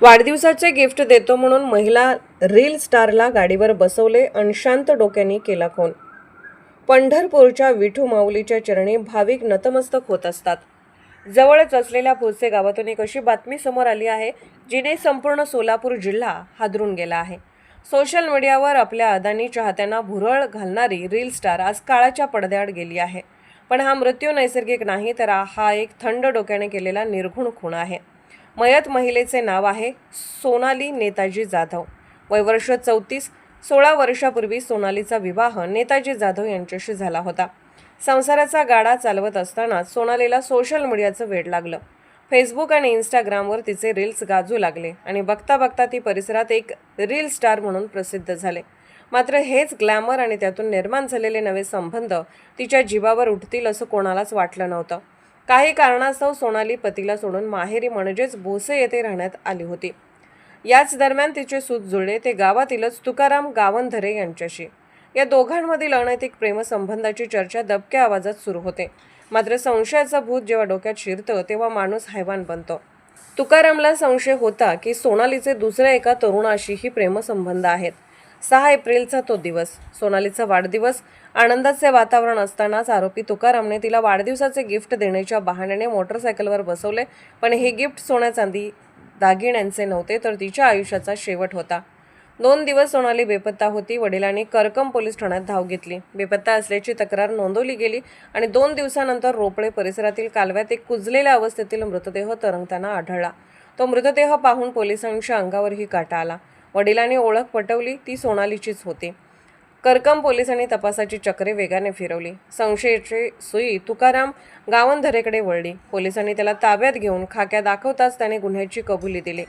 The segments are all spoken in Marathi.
वाढदिवसाचे गिफ्ट देतो म्हणून महिला रील स्टारला गाडीवर बसवले आणि शांत डोक्याने केला खून. पंढरपूरच्या विठू माऊलीच्या चरणी भाविक नतमस्तक होत असतात. जवळच असलेल्या भोसे गावातून एक अशी बातमी समोर आली आहे जिने संपूर्ण सोलापूर जिल्हा हादरून गेला आहे. सोशल मीडियावर आपल्या अदानी चाहत्यांना भुरळ घालणारी रील स्टार आज काळाच्या पडद्याआड गेली आहे. पण हा मृत्यू नैसर्गिक नाही, तर हा एक थंड डोक्याने केलेला निर्घृण खून आहे. मयत महिलेचे नाव आहे सोनाली नेताजी जाधव. वय वर्ष 34. 16 वर्षापूर्वी सोनालीचा विवाह नेताजी जाधव यांच्याशी झाला होता. संसाराचा गाडा चालवत असताना सोनालीला सोशल मीडियाचं वेड लागलं. फेसबुक आणि इंस्टाग्रामवर तिचे रील्स गाजू लागले आणि बघता बघता ती परिसरात एक रील स्टार म्हणून प्रसिद्ध झाले. मात्र हेच ग्लॅमर आणि त्यातून निर्माण झालेले नवे संबंध तिच्या जीवावर उठतील असं कोणालाच वाटलं नव्हतं. काही कारणास्तव सोनाली पतीला सोडून माहेरी म्हणजेच भोसे येथे राहण्यात आली होती. याच दरम्यान तिचे सूत जुळले ते गावातीलच तुकाराम गावंधरे यांच्याशी. या दोघांमधील अनैतिक प्रेमसंबंधाची चर्चा दबक्या आवाजात सुरू होते. मात्र संशयाचं भूत जेव्हा डोक्यात शिरतं तेव्हा माणूस हैवान बनतो. तुकारामला संशय होता की सोनालीचे दुसऱ्या एका तरुणाशीही प्रेमसंबंध आहेत. 6 एप्रिलचा तो दिवस, सोनालीचा वाढदिवस. आनंदाचे वातावरण असतानाच आरोपी तुकारामने तिला वाढदिवसाचे गिफ्ट देण्याच्या बहाण्याने मोटरसायकलवर बसवले. पण हे गिफ्ट सोन्या चांदी दागिन्यांचे नव्हते, तर तिच्या आयुष्याचा शेवट होता. 2 दिवस सोनाली बेपत्ता होती. वडिलांनी करकम पोलीस ठाण्यात धाव घेतली. बेपत्ता असल्याची तक्रार नोंदवली गेली आणि 2 दिवसानंतर रोपळे परिसरातील कालव्यात एक कुजलेल्या अवस्थेतील मृतदेह तरंगताना आढळला. तो मृतदेह पाहून पोलिसांच्या अंगावरही काटा आला. वडिलांनी ओळख पटवली, ती सोनालीचीच होती. करकम पोलिसांनी तपासाची चक्रे वेगाने फिरवली. संशयाची सुई तुकाराम गावंधरेकडे वळली. पोलिसांनी त्याला ताब्यात घेऊन खाक्या दाखवताच त्याने गुन्ह्याची कबुली दिली.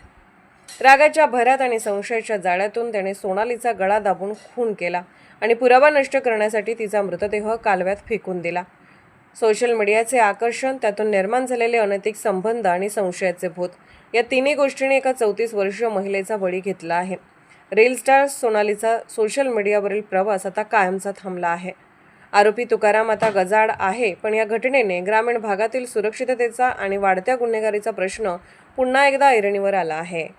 रागाच्या भरात आणि संशयाच्या जाळ्यातून त्याने सोनालीचा गळा दाबून खून केला आणि पुरावा नष्ट करण्यासाठी तिचा मृतदेह कालव्यात फेकून दिला. सोशल मीडियाचे आकर्षण, त्यातून निर्माण झालेले अनैतिक संबंध आणि संशयाचे भूत, या तिन्ही गोष्टींनी एका 34 वर्षीय महिलेचा बळी घेतला आहे. रील स्टार सोनालीचा सोशल मीडियावरील प्रवास आता कायमचा थांबला आहे. आरोपी तुकाराम आता गजाआड आहे, पण या घटनेने ग्रामीण भागातील सुरक्षिततेचा आणि वाढत्या गुन्हेगारीचा प्रश्न पुन्हा एकदा ऐरणीवर आला आहे.